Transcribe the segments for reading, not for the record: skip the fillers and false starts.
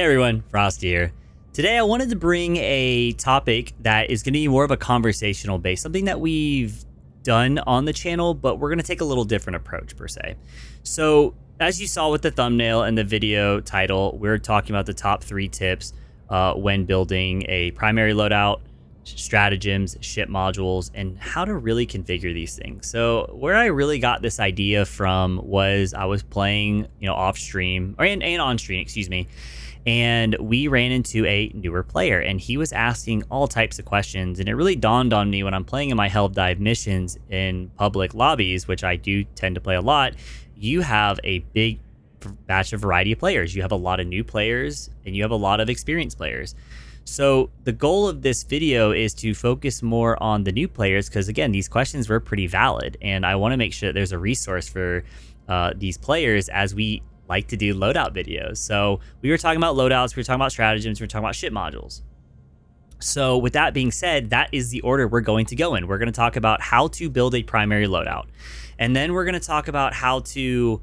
Hey everyone, Frosty here. Today I wanted to bring a topic that is going to be more of a conversational base, something that we've done on the channel, but we're going to take a little different approach per se. So as you saw with the thumbnail and the video title, we're talking about the top 3 tips when building a primary loadout, stratagems, ship modules, and how to really configure these things. So where I really got this idea from was I was playing, off stream and on stream, excuse me. And we ran into a newer player and he was asking all types of questions. And it really dawned on me when I'm playing in my Helldive missions in public lobbies, which I do tend to play a lot. You have a big batch of variety of players. You have a lot of new players and you have a lot of experienced players. So the goal of this video is to focus more on the new players because, again, these questions were pretty valid. And I want to make sure that there's a resource for these players as we like to do loadout videos. So we were talking about loadouts, we were talking about stratagems, we were talking about ship modules. So with that being said, that is the order we're going to go in. We're going to talk about how to build a primary loadout. And then we're going to talk about how to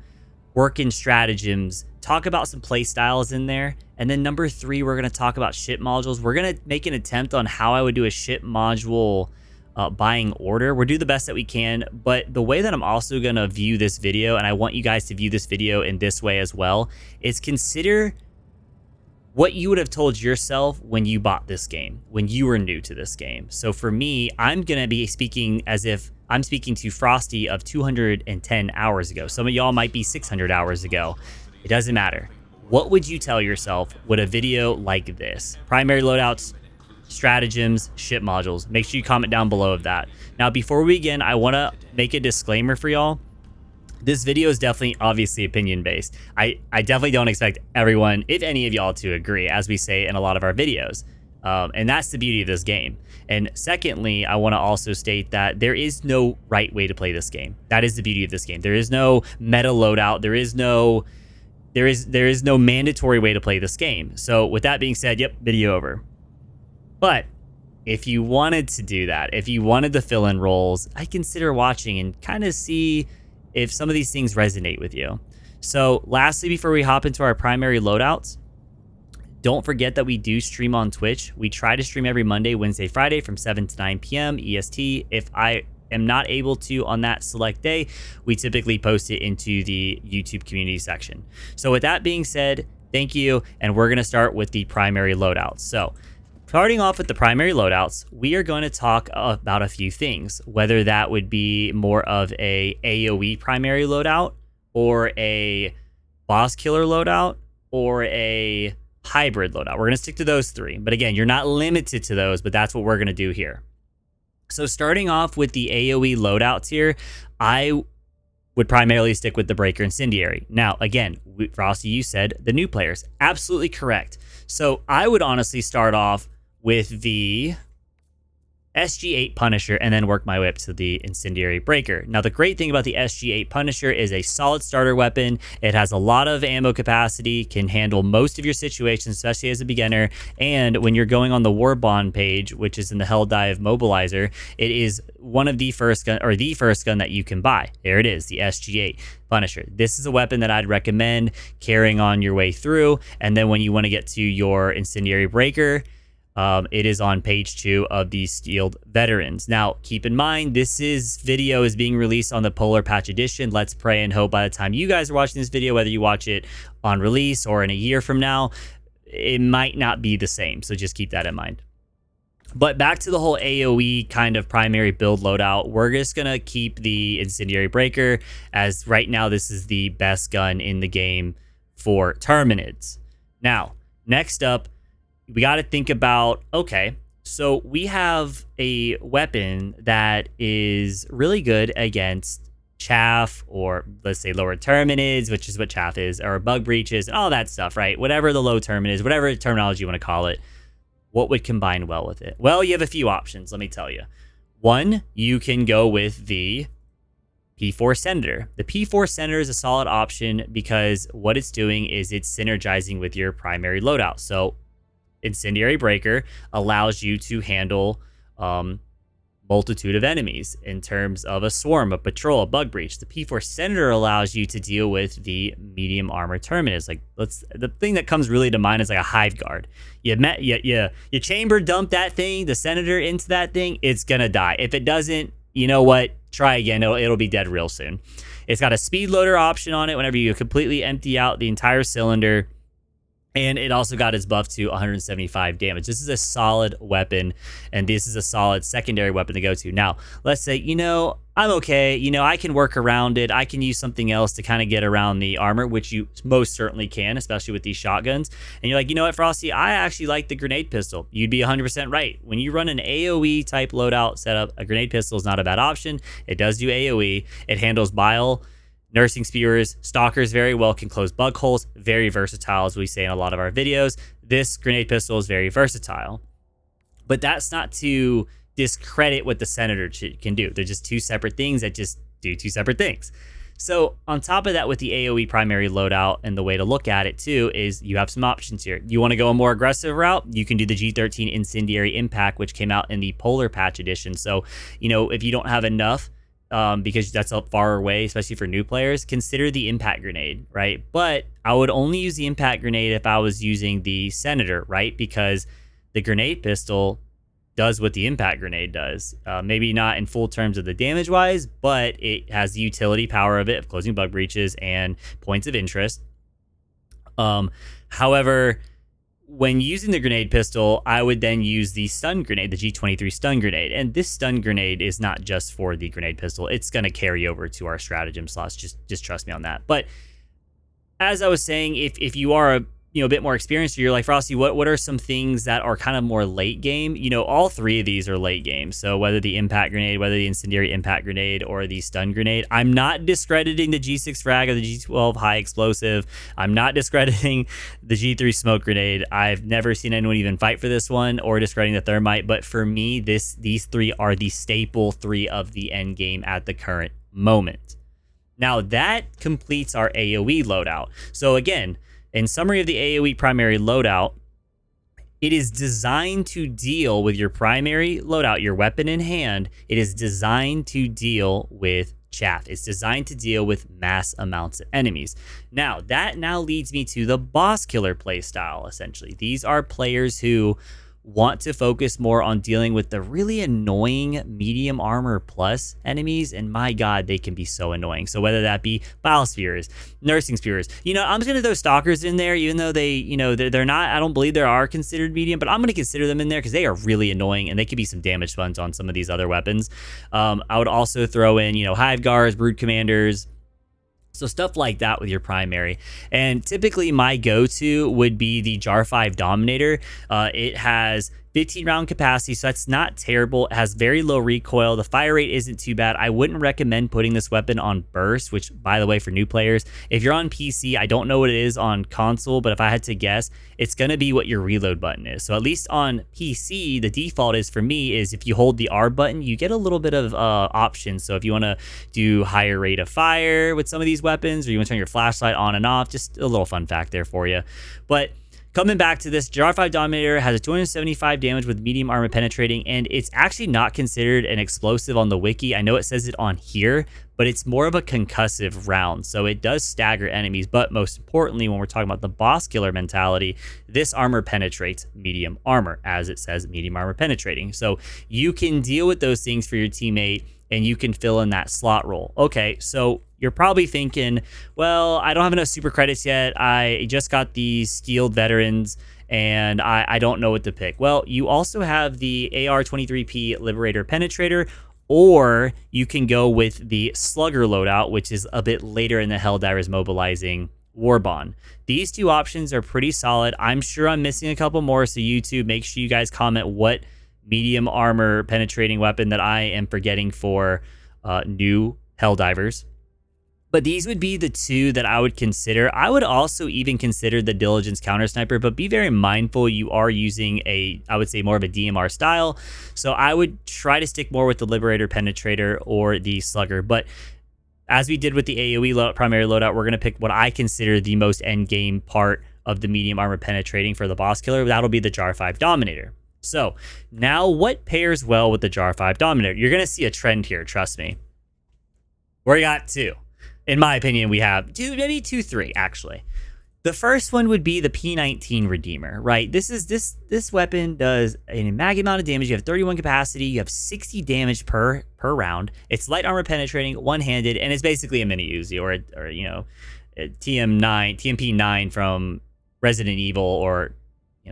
work in stratagems, talk about some play styles in there. And then number 3, we're going to talk about ship modules. We're going to make an attempt on how I would do a ship module buying order. We'll do the best that we can, but the way that I'm also going to view this video, and I want you guys to view this video in this way as well, is consider what you would have told yourself when you bought this game, when you were new to this game. So for me, I'm going to be speaking as if I'm speaking to Frosty of 210 hours ago. Some of y'all might be 600 hours ago. It doesn't matter. What would you tell yourself with a video like this? Primary loadouts, stratagems, ship modules. Make sure you comment down below of that. Now, before we begin, I want to make a disclaimer for y'all. This video is definitely obviously opinion based. I definitely don't expect everyone, if any of y'all, to agree, as we say in a lot of our videos. And that's the beauty of this game. And secondly, I want to also state that there is no right way to play this game. That is the beauty of this game. There is no meta loadout. There is no mandatory way to play this game. So with that being said, yep, video over. But if you wanted to do that, if you wanted to fill in roles, I consider watching and kind of see if some of these things resonate with you. So lastly, before we hop into our primary loadouts, don't forget that we do stream on Twitch. We try to stream every Monday, Wednesday, Friday from 7 to 9 p.m. EST. If I am not able to on that select day, we typically post it into the YouTube community section. So with that being said, thank you. And we're going to start with the primary loadouts. So starting off with the primary loadouts, we are going to talk about a few things, whether that would be more of a AoE primary loadout or a boss killer loadout or a hybrid loadout. We're going to stick to those 3. But again, you're not limited to those, but that's what we're going to do here. So starting off with the AoE loadouts here, I would primarily stick with the Breaker Incendiary. Now, again, Frosty, you said the new players. Absolutely correct. So I would honestly start off with the SG8 Punisher and then work my way up to the Incendiary Breaker. Now, the great thing about the SG8 Punisher is a solid starter weapon. It has a lot of ammo capacity, can handle most of your situations, especially as a beginner. And when you're going on the War Bond page, which is in the Helldive Mobilizer, it is one of the first gun, or the first gun that you can buy. There it is, the SG8 Punisher. This is a weapon that I'd recommend carrying on your way through. And then when you want to get to your Incendiary Breaker, it is on page 2 of the Steeled Veterans. Now, keep in mind, this video is being released on the Polar Patch Edition. Let's pray and hope by the time you guys are watching this video, whether you watch it on release or in a year from now, it might not be the same. So just keep that in mind. But back to the whole AoE kind of primary build loadout, we're just going to keep the Incendiary Breaker, as right now this is the best gun in the game for Terminids. Now, next up, we got to think about, okay, so we have a weapon that is really good against chaff, or let's say lower terminids, which is what chaff is, or bug breaches, and all that stuff, right? Whatever the low termin is, whatever terminology you want to call it, what would combine well with it? Well, you have a few options, let me tell you. One, you can go with the P4 Senator. The P4 Senator is a solid option because what it's doing is it's synergizing with your primary loadout. So Incendiary Breaker allows you to handle multitude of enemies in terms of a swarm, a patrol, a bug breach. The P4 Senator allows you to deal with the medium armor terminus. Like, the thing that comes really to mind is like a hive guard. You chamber dump that thing, the Senator, into that thing, it's gonna die. If it doesn't, you know what? Try again. It'll be dead real soon. It's got a speed loader option on it whenever you completely empty out the entire cylinder. And it also got its buff to 175 damage. This is a solid weapon, and this is a solid secondary weapon to go to. Now, let's say, I'm okay. I can work around it. I can use something else to kind of get around the armor, which you most certainly can, especially with these shotguns. And you're like, you know what, Frosty? I actually like the grenade pistol. You'd be 100% right. When you run an AoE type loadout setup, a grenade pistol is not a bad option. It does do AoE. It handles bile, nursing spewers, stalkers very well, can close bug holes, very versatile, as we say in a lot of our videos. This grenade pistol is very versatile. But that's not to discredit what the Senator can do. They're just two separate things that just do two separate things. So on top of that, with the AoE primary loadout, and the way to look at it too is you have some options here. You want to go a more aggressive route, you can do the G13 Incendiary Impact, which came out in the Polar Patch Edition. So, if you don't have enough, because that's up far away, especially for new players, consider the impact grenade, right? But I would only use the impact grenade if I was using the Senator, right? Because the grenade pistol does what the impact grenade does. Maybe not in full terms of the damage wise, but it has the utility power of it, of closing bug breaches and points of interest. However, when using the grenade pistol, I would then use the stun grenade, the G23 stun grenade. And this stun grenade is not just for the grenade pistol. It's going to carry over to our stratagem slots. Just trust me on that. But as I was saying, if you are a bit more experienced, you're like, Frosty, what are some things that are kind of more late game? All three of these are late game. So whether the impact grenade, whether the incendiary impact grenade, or the stun grenade, I'm not discrediting the G6 frag or the G12 high explosive. I'm not discrediting the G3 smoke grenade. I've never seen anyone even fight for this one, or discrediting the thermite. But for me, these three are the staple three of the end game at the current moment. Now that completes our AoE loadout. So again, in summary of the AoE primary loadout, it is designed to deal with your primary loadout, your weapon in hand. It is designed to deal with chaff. It's designed to deal with mass amounts of enemies. Now, that now leads me to the boss killer playstyle, essentially. These are players who want to focus more on dealing with the really annoying medium armor plus enemies, and my god, they can be so annoying. So whether that be bile spewers, nursing spewers, I'm just gonna throw stalkers in there, even though they, they're not, I don't believe they are considered medium, but I'm gonna consider them in there because they are really annoying and they could be some damage sponge on some of these other weapons. I would also throw in, hive guards, brood commanders, so stuff like that with your primary. And typically my go-to would be the Jar 5 Dominator. It has 15 round capacity, so that's not terrible. It has very low recoil. The fire rate isn't too bad. I wouldn't recommend putting this weapon on burst, which, by the way, for new players, if you're on PC, I don't know what it is on console, but if I had to guess, it's going to be what your reload button is. So at least on PC, the default is, for me, is if you hold the R button, you get a little bit of options. So if you want to do higher rate of fire with some of these weapons, or you want to turn your flashlight on and off, just a little fun fact there for you. But coming back to this, Jar 5 Dominator has a 275 damage with medium armor penetrating, and it's actually not considered an explosive on the wiki. I know it says it on here, but it's more of a concussive round, so it does stagger enemies. But most importantly, when we're talking about the boss killer mentality, this armor penetrates medium armor, as it says medium armor penetrating. So you can deal with those things for your teammate, and you can fill in that slot role. Okay, so you're probably thinking, well, I don't have enough super credits yet. I just got these skilled veterans, and I don't know what to pick. Well, you also have the AR-23P Liberator Penetrator, or you can go with the Slugger loadout, which is a bit later in the Helldivers mobilizing Warbond. These two options are pretty solid. I'm sure I'm missing a couple more, so YouTube, make sure you guys comment what medium armor penetrating weapon that I am forgetting for new Helldivers. But these would be the two that I would consider. I would also even consider the Diligence Counter Sniper, but be very mindful you are using I would say more of a DMR style. So I would try to stick more with the Liberator Penetrator or the Slugger. But as we did with the AoE primary loadout, we're going to pick what I consider the most end game part of the medium armor penetrating for the boss killer. That'll be the Jar 5 Dominator. So now what pairs well with the Jar 5 Dominator? You're going to see a trend here, trust me. We got two. In my opinion, we have two, maybe two, three, actually. The first one would be the P19 Redeemer, right? This weapon does an mag amount of damage. You have 31 capacity. You have 60 damage per round. It's light armor penetrating, one-handed, and it's basically a mini Uzi or a TMP9 from Resident Evil or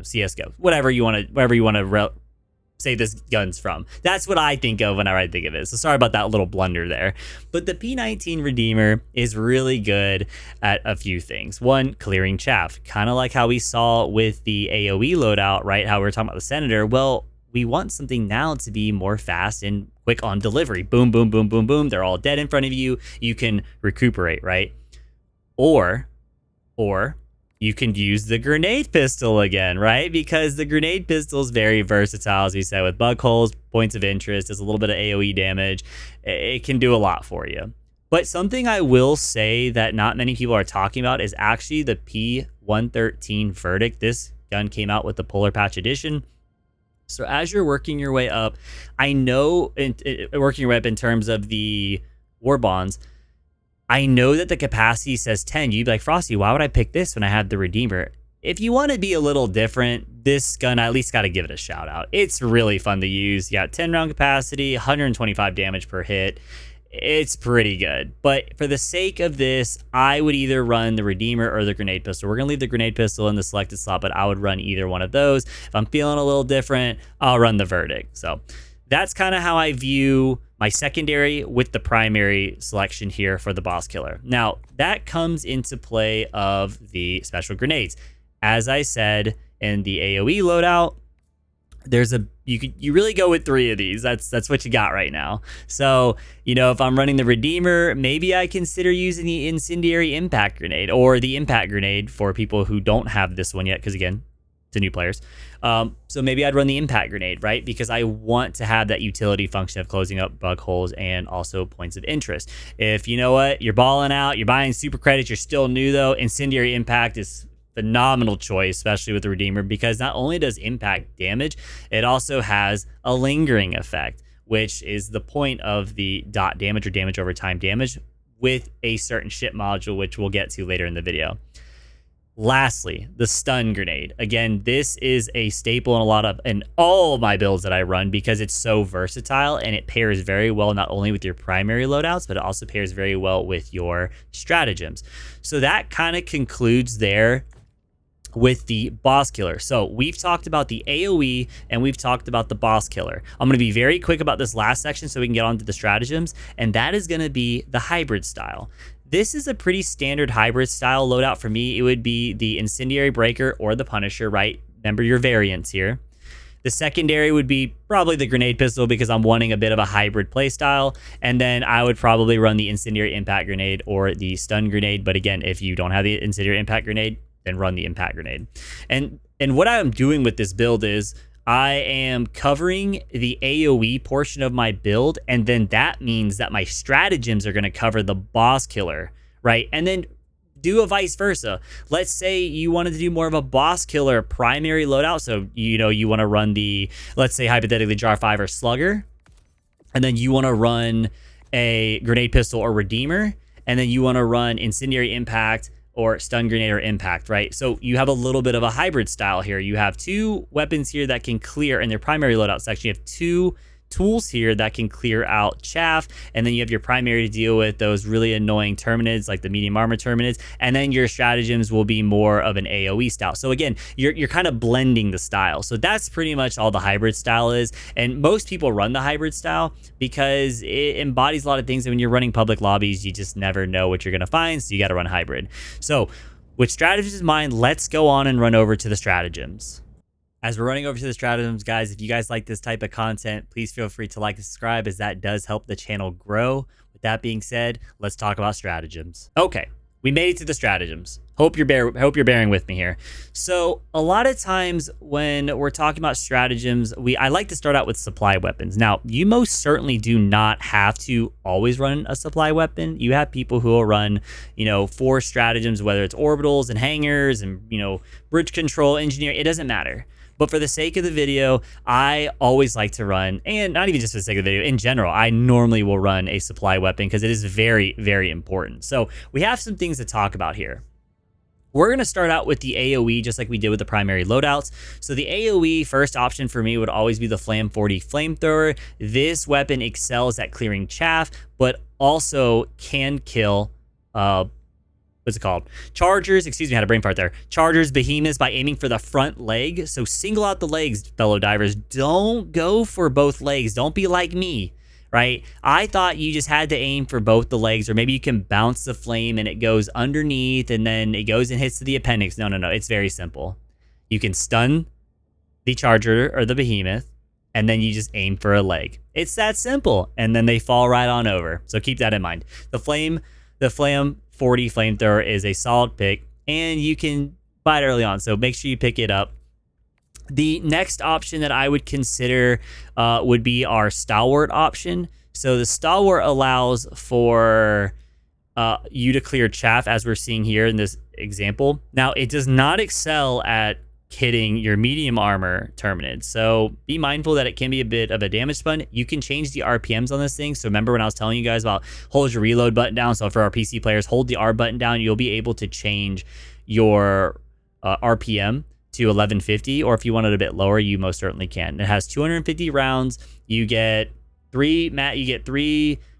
CS:GO, whatever you want to say this gun's from. That's what I think of whenever I think of it. So sorry about that little blunder there. But the P19 Redeemer is really good at a few things. One, clearing chaff, kind of like how we saw with the AoE loadout, right? How we were talking about the Senator. Well, we want something now to be more fast and quick on delivery. Boom, boom, boom, boom, boom. They're all dead in front of you. You can recuperate, right? Or you can use the grenade pistol again, right? Because the grenade pistol is very versatile, as we said, with bug holes, points of interest, does a little bit of AoE damage. It can do a lot for you. But something I will say that not many people are talking about is actually the P113 Verdict. This gun came out with the Polar Patch Edition. So as you're working your way up, I know working your way up in terms of the war bonds, I know that the capacity says 10. You'd be like, Frosty, why would I pick this when I have the Redeemer? If you want to be a little different, this gun, I at least got to give it a shout out. It's really fun to use. You got 10 round capacity, 125 damage per hit. It's pretty good. But for the sake of this, I would either run the Redeemer or the grenade pistol. We're going to leave the grenade pistol in the selected slot, but I would run either one of those. If I'm feeling a little different, I'll run the Verdict. So that's kind of how I view my secondary with the primary selection here for the boss killer. Now, that comes into play of the special grenades. As I said, in the AoE loadout, you really go with 3 of these. That's what you got right now. So, if I'm running the Redeemer, maybe I consider using the Incendiary Impact Grenade or the Impact Grenade for people who don't have this one yet, because again, to new players. So maybe I'd run the Impact Grenade, right? Because I want to have that utility function of closing up bug holes and also points of interest. If you know what, you're balling out, you're buying super credits, you're still new though, Incendiary Impact is phenomenal choice, especially with the Redeemer, because not only does impact damage, it also has a lingering effect, which is the point of the dot damage or damage over time damage with a certain ship module, which we'll get to later in the video. Lastly, the stun grenade. Again, this is a staple in all of my builds that I run because it's so versatile and it pairs very well not only with your primary loadouts, but it also pairs very well with your stratagems. So that kind of concludes there with the boss killer. So we've talked about the AoE and we've talked about the boss killer. I'm going to be very quick about this last section so we can get on to the stratagems, and that is going to be the hybrid style. This is a pretty standard hybrid style loadout for me. It would be the Incendiary Breaker or the Punisher, right? Remember your variants here. The secondary would be probably the Grenade Pistol because I'm wanting a bit of a hybrid playstyle. And then I would probably run the Incendiary Impact Grenade or the Stun Grenade. But again, if you don't have the Incendiary Impact Grenade, then run the Impact Grenade. And what I'm doing with this build is I am covering the AoE portion of my build, and then that means that my stratagems are going to cover the boss killer, right? And then do a vice versa. Let's say you wanted to do more of a boss killer primary loadout, so you want to run the, let's say hypothetically Jar 5 or Slugger, and then you want to run a Grenade Pistol or Redeemer, and then you want to run Incendiary Impact or Stun Grenade or Impact, right? So you have a little bit of a hybrid style here. You have 2 weapons here that can clear in their primary loadout section. You have 2 tools here that can clear out chaff, and then you have your primary to deal with those really annoying terminids like the medium armor terminids, and then your stratagems will be more of an AoE style. So again, you're kind of blending the style. So that's pretty much all the hybrid style is, and most people run the hybrid style because it embodies a lot of things, and when you're running public lobbies, you just never know what you're going to find, so you got to run hybrid. So with stratagems in mind, let's go on and run over to the stratagems. As we're running over to the stratagems, guys, if you guys like this type of content, please feel free to like and subscribe, as that does help the channel grow. With that being said, let's talk about stratagems. Okay, we made it to the stratagems. Hope you're bearing with me here. So a lot of times when we're talking about stratagems, I like to start out with supply weapons. Now, you most certainly do not have to always run a supply weapon. You have people who will run, 4 stratagems, whether it's orbitals and hangars and, bridge control, engineer, it doesn't matter. But for the sake of the video, I always like to run, and not even just for the sake of the video, in general, I normally will run a supply weapon because it is very, very important. So we have some things to talk about here. We're going to start out with the AoE just like we did with the primary loadouts. So the AoE first option for me would always be the Flam 40 Flamethrower. This weapon excels at clearing chaff, but also can kill, what's it called? Chargers, excuse me, I had a brain fart there. Chargers, behemoths by aiming for the front leg. So single out the legs, fellow divers. Don't go for both legs. Don't be like me. Right? I thought you just had to aim for both the legs, or maybe you can bounce the flame and it goes underneath and then it goes and hits to the appendix. No. It's very simple. You can stun the charger or the behemoth, and then you just aim for a leg. It's that simple. And then they fall right on over. So keep that in mind. The Flam 40 Flamethrower is a solid pick, and you can buy it early on. So make sure you pick it up. The next option that I would consider would be our Stalwart option. So the Stalwart allows for you to clear chaff, as we're seeing here in this example. Now, it does not excel at hitting your medium armor Terminids. So be mindful that it can be a bit of a damage spun. You can change the RPMs on this thing. So remember when I was telling you guys about hold your reload button down. So for our PC players, hold the R button down. You'll be able to change your RPM to 1150, or if you want it a bit lower, you most certainly can. It has 250 rounds. You get three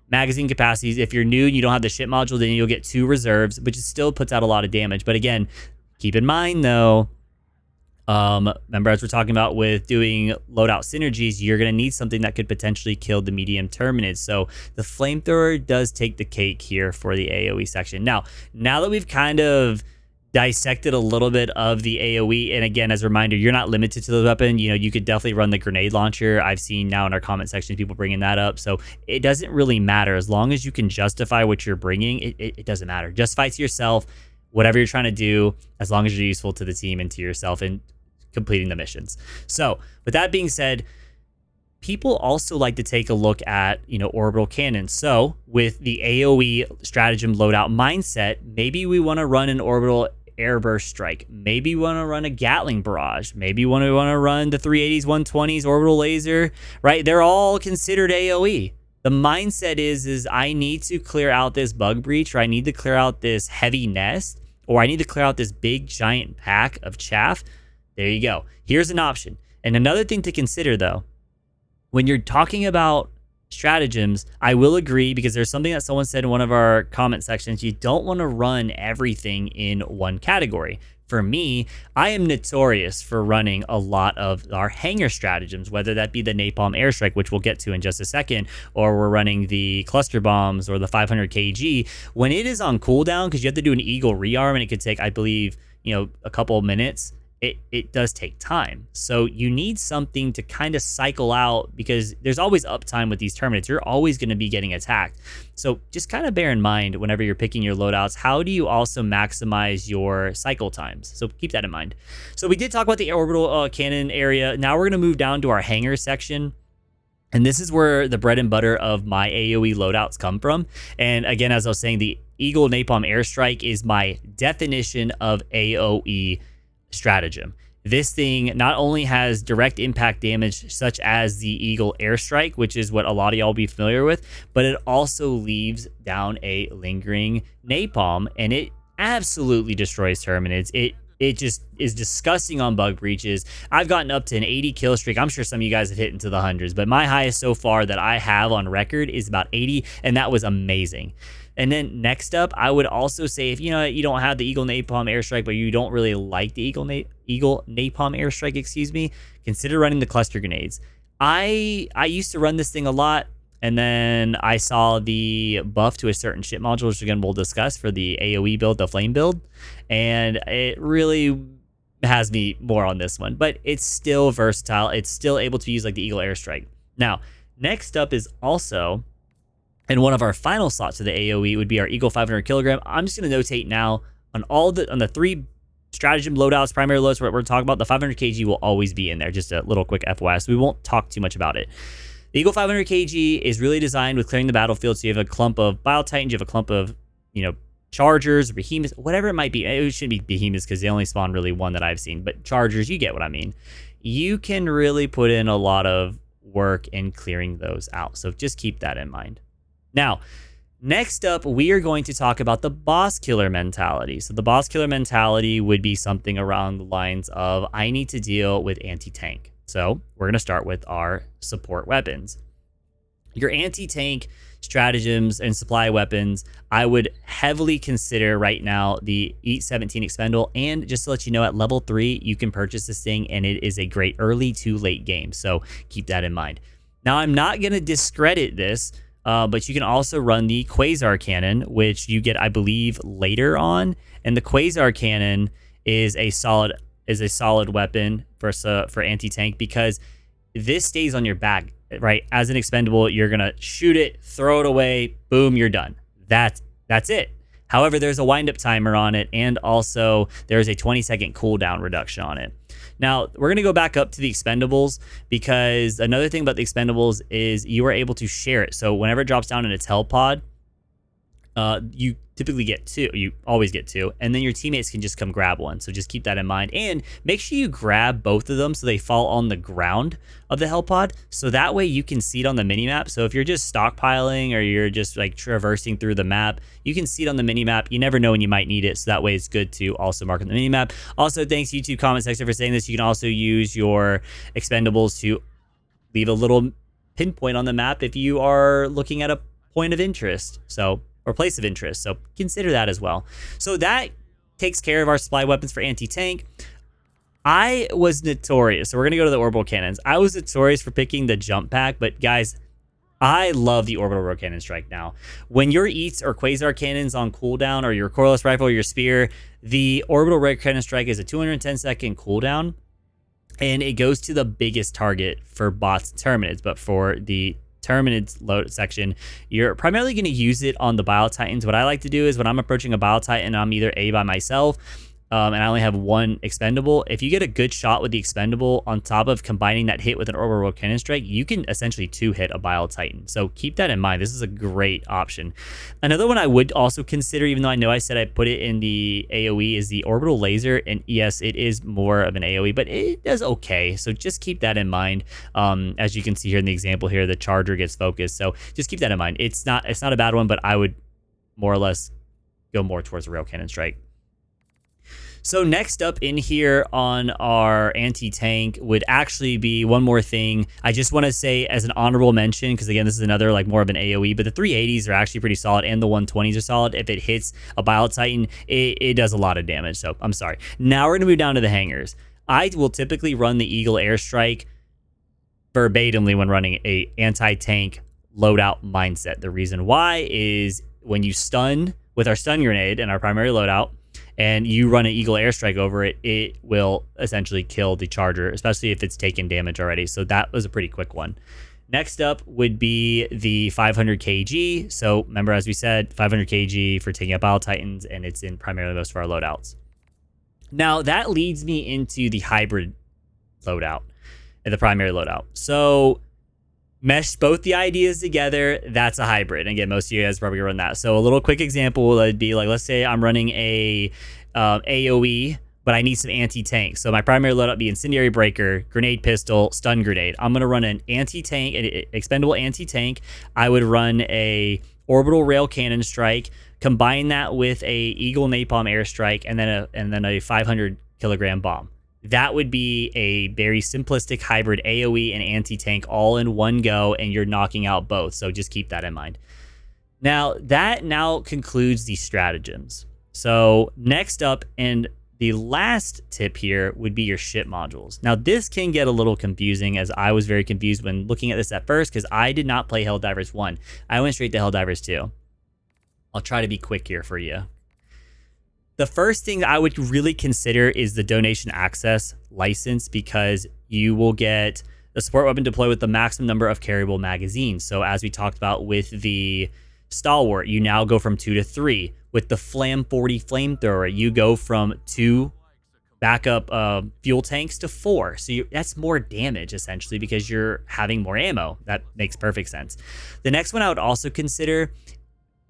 magazine capacities. If you're new and you don't have the ship module, then you'll get 2 reserves, which still puts out a lot of damage. But again, keep in mind though, remember as we're talking about with doing loadout synergies, you're going to need something that could potentially kill the medium Terminids. So the Flamethrower does take the cake here for the AoE section. Now that we've kind of dissected a little bit of the AoE, and again, as a reminder, you're not limited to the weapon. You know, you could definitely run the grenade launcher. I've seen now in our comment section people bringing that up. So it doesn't really matter as long as you can justify what you're bringing. It doesn't matter. Justify to yourself whatever you're trying to do, as long as you're useful to the team and to yourself and completing the missions. So with that being said, people also like to take a look at, orbital cannons. So with the AoE stratagem loadout mindset, maybe we want to run an orbital airburst strike. Maybe we want to run a Gatling barrage. Maybe we want to run the 380s, 120s, orbital laser, right? They're all considered AoE. The mindset is I need to clear out this bug breach, or I need to clear out this heavy nest, or I need to clear out this big giant pack of chaff. There you go. Here's an option. And another thing to consider though, when you're talking about stratagems, I will agree, because there's something that someone said in one of our comment sections. You don't want to run everything in one category. For me, I am notorious for running a lot of our hangar stratagems, whether that be the napalm airstrike, which we'll get to in just a second, or we're running the cluster bombs or the 500 kg. When it is on cooldown, because you have to do an eagle rearm and it could take, I believe, a couple of minutes. It does take time. So you need something to kind of cycle out, because there's always uptime with these Terminids. You're always going to be getting attacked. So just kind of bear in mind whenever you're picking your loadouts, how do you also maximize your cycle times? So keep that in mind. So we did talk about the orbital cannon area. Now we're going to move down to our hangar section. And this is where the bread and butter of my AoE loadouts come from. And again, as I was saying, the Eagle Napalm Airstrike is my definition of AoE stratagem. This thing not only has direct impact damage such as the Eagle Airstrike, which is what a lot of y'all be familiar with, but it also leaves down a lingering napalm, and it absolutely destroys Terminids. It just is disgusting on bug breaches. I've gotten up to an 80 kill streak. I'm sure some of you guys have hit into the hundreds, but my highest so far that I have on record is about 80, and that was amazing. And then next up, I would also say, if you don't have the Eagle Napalm Airstrike, but you don't really like the Eagle Napalm Airstrike, consider running the cluster grenades. I used to run this thing a lot, and then I saw the buff to a certain ship module, which again we'll discuss for the AoE build, the flame build, and it really has me more on this one. But it's still versatile. It's still able to use like the Eagle Airstrike. Now, next up is also, and one of our final slots of the AoE would be our Eagle 500 kilogram. I'm just going to notate now on the 3 stratagem loadouts, primary loads, what we're talking about, the 500 kg will always be in there. Just a little quick FYI, so we won't talk too much about it. The Eagle 500 kg is really designed with clearing the battlefield. So you have a clump of Bile Titans, you have a clump of, chargers, behemoths, whatever it might be. It shouldn't be behemoths because they only spawn really one that I've seen, but chargers, you get what I mean. you can really put in a lot of work in clearing those out. So just keep that in mind. Now, next up, we are going to talk about the boss killer mentality. So the boss killer mentality would be something around the lines of, I need to deal with anti-tank. So we're going to start with our support weapons. Your anti-tank stratagems and supply weapons, I would heavily consider right now the Eat 17 expendable. And just to let you know, at level 3, you can purchase this thing, and it is a great early to late game. So keep that in mind. Now, I'm not going to discredit this, but you can also run the Quasar Cannon, which you get, I believe, later on. And the Quasar Cannon is a solid weapon for anti-tank, because this stays on your back, right? As an expendable, you're gonna shoot it, throw it away, boom, you're done. That's it. However, there's a wind-up timer on it, and also there's a 20-second cooldown reduction on it. Now, we're going to go back up to the expendables, because another thing about the expendables is you are able to share it. So whenever it drops down in its health pod, you typically get 2. You always get 2. And then your teammates can just come grab one. So just keep that in mind. And make sure you grab both of them so they fall on the ground of the health pod. So that way you can see it on the minimap. So if you're just stockpiling or you're just like traversing through the map, you can see it on the minimap. You never know when you might need it. So that way it's good to also mark on the minimap. Also, thanks YouTube comment section for saying this. You can also use your expendables to leave a little pinpoint on the map if you are looking at a point of interest. Or place of interest. So consider that as well. So that takes care of our supply weapons for anti-tank. I was notorious. So we're going to go to the orbital cannons. I was notorious for picking the jump pack, but guys, I love the orbital rail cannon strike now. When your Eats or Quasar cannons on cooldown, or your coreless rifle or your spear, the orbital rail cannon strike is a 210-second cooldown, and it goes to the biggest target for bots and terminids. But for the Terminids load section, you're primarily going to use it on the Bile Titans. What I like to do is when I'm approaching a Bile Titan, I'm either A by myself, and I only have one expendable. If you get a good shot with the expendable on top of combining that hit with an orbital cannon strike, you can essentially 2-hit a Bile Titan. So keep that in mind. This is a great option. Another one I would also consider, even though I know I said I put it in the AoE, is the orbital laser. And yes, it is more of an AoE, but it does okay. So just keep that in mind. As you can see here in the example here, the charger gets focused. So just keep that in mind. It's not a bad one, but I would more or less go more towards the rail cannon strike. So next up in here on our anti-tank would actually be one more thing. I just want to say as an honorable mention, because again, this is another like more of an AoE, but the 380s are actually pretty solid, and the 120s are solid. If it hits a Bile Titan, it does a lot of damage. So I'm sorry. Now we're going to move down to the hangers. I will typically run the Eagle Airstrike verbatimly when running a anti-tank loadout mindset. The reason why is when you stun with our stun grenade and our primary loadout, and you run an Eagle Airstrike over it, it will essentially kill the charger, especially if it's taken damage already. So that was a pretty quick one. Next up would be the 500 kg. So remember, as we said, 500 kg for taking out Bile Titans, and it's in primarily most of our loadouts. Now that leads me into the hybrid loadout and the primary loadout. So mesh both the ideas together, that's a hybrid. And again, most of you guys probably run that. So a little quick example would be like, let's say I'm running a AoE, but I need some anti-tank. So my primary loadout be Incendiary Breaker, Grenade Pistol, Stun Grenade. I'm going to run an anti-tank, an expendable anti-tank. I would run a Orbital Rail Cannon Strike, combine that with a Eagle Napalm Airstrike, and then a 500 kilogram bomb. That would be a very simplistic hybrid AoE and anti-tank all in one go, and you're knocking out both. So just keep that in mind. Now, that now concludes the stratagems. So next up, and the last tip here would be your ship modules. Now, this can get a little confusing, as I was very confused when looking at this at first, because I did not play Helldivers 1. I went straight to Helldivers 2. I'll try to be quick here for you. The first thing I would really consider is the donation access license, because you will get the support weapon deployed with the maximum number of carryable magazines. So as we talked about with the Stalwart, you now go from 2 to 3. With the Flam 40 flamethrower, you go from 2 backup fuel tanks to 4. So that's more damage essentially, because you're having more ammo. That makes perfect sense. The next one I would also consider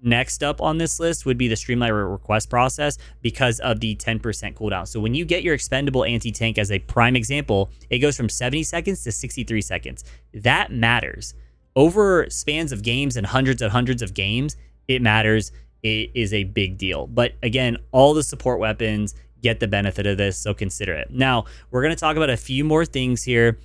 next up on this list would be the Streamlight request process because of the 10% cooldown. So when you get your expendable anti-tank as a prime example, it goes from 70 seconds to 63 seconds. That matters. Over spans of games and hundreds of games, it matters. It is a big deal. But again, all the support weapons get the benefit of this, so consider it. Now, we're going to talk about a few more things here.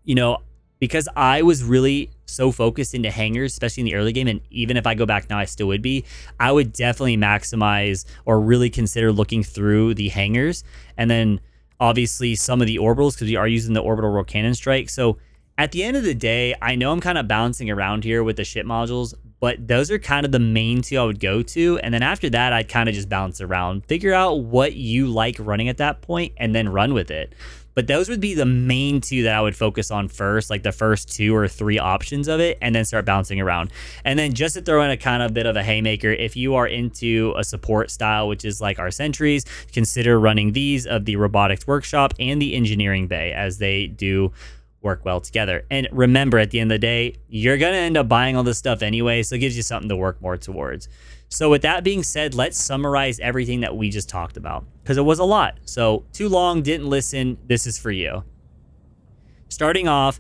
You know, because I was really so focused into hangers, especially in the early game, and even if I go back now, I still would be, I would definitely maximize or really consider looking through the hangers. And then obviously some of the orbitals, because we are using the orbital roll cannon strike. So at the end of the day, I know I'm kind of bouncing around here with the ship modules, but those are kind of the main two I would go to. And then after that, I'd kind of just bounce around, figure out what you like running at that point, and then run with it. But those would be the main two that I would focus on first, like the first 2 or 3 options of it, and then start bouncing around. And then just to throw in a kind of bit of a haymaker, if you are into a support style, which is like our sentries, consider running these of the robotics workshop and the engineering bay, as they do work well together. And remember, at the end of the day, you're going to end up buying all this stuff anyway, so it gives you something to work more towards. So with that being said, let's summarize everything that we just talked about, because it was a lot. So too long, didn't listen, this is for you. Starting off,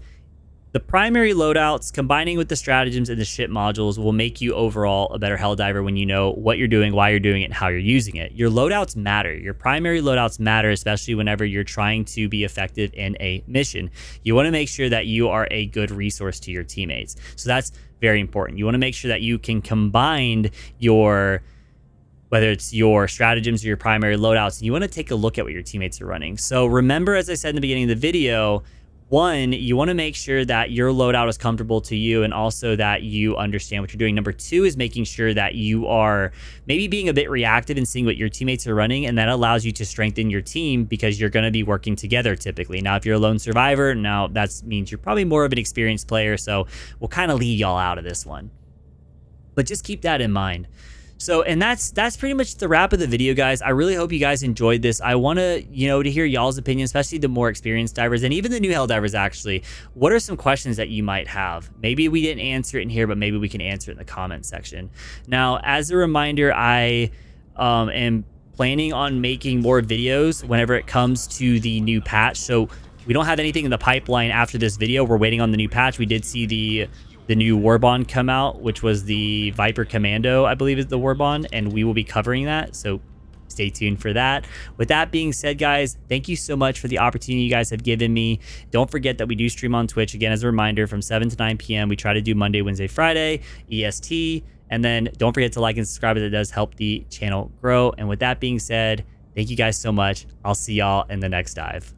the primary loadouts combining with the stratagems and the ship modules will make you overall a better Helldiver when you know what you're doing, why you're doing it, and how you're using it. Your loadouts matter. Your primary loadouts matter, especially whenever you're trying to be effective in a mission. You want to make sure that you are a good resource to your teammates. So that's very important. You want to make sure that you can combine your, whether it's your stratagems or your primary loadouts, and you want to take a look at what your teammates are running. So remember, as I said in the beginning of the video, 1, you want to make sure that your loadout is comfortable to you and also that you understand what you're doing. Number 2 is making sure that you are maybe being a bit reactive and seeing what your teammates are running, and that allows you to strengthen your team because you're going to be working together typically. Now, if you're a lone survivor, now that means you're probably more of an experienced player, so we'll kind of leave y'all out of this one. But just keep that in mind. So, and that's pretty much the wrap of the video, guys. I really hope you guys enjoyed this. I want to, to hear y'all's opinion, especially the more experienced divers and even the new Helldivers, actually. What are some questions that you might have? Maybe we didn't answer it in here, but maybe we can answer it in the comment section. Now, as a reminder, I am planning on making more videos whenever it comes to the new patch. So we don't have anything in the pipeline after this video. We're waiting on the new patch. We did see the new war bond come out, which was the Viper Commando, I believe is the war bond, and we will be covering that, so stay tuned for that. With that being said, guys, thank you so much for the opportunity you guys have given me. Don't forget that we do stream on Twitch, again, as a reminder, from 7 to 9 p.m. We try to do Monday, Wednesday, Friday, EST, and then don't forget to like and subscribe, as it does help the channel grow. And with that being said, thank you guys so much. I'll see y'all in the next dive.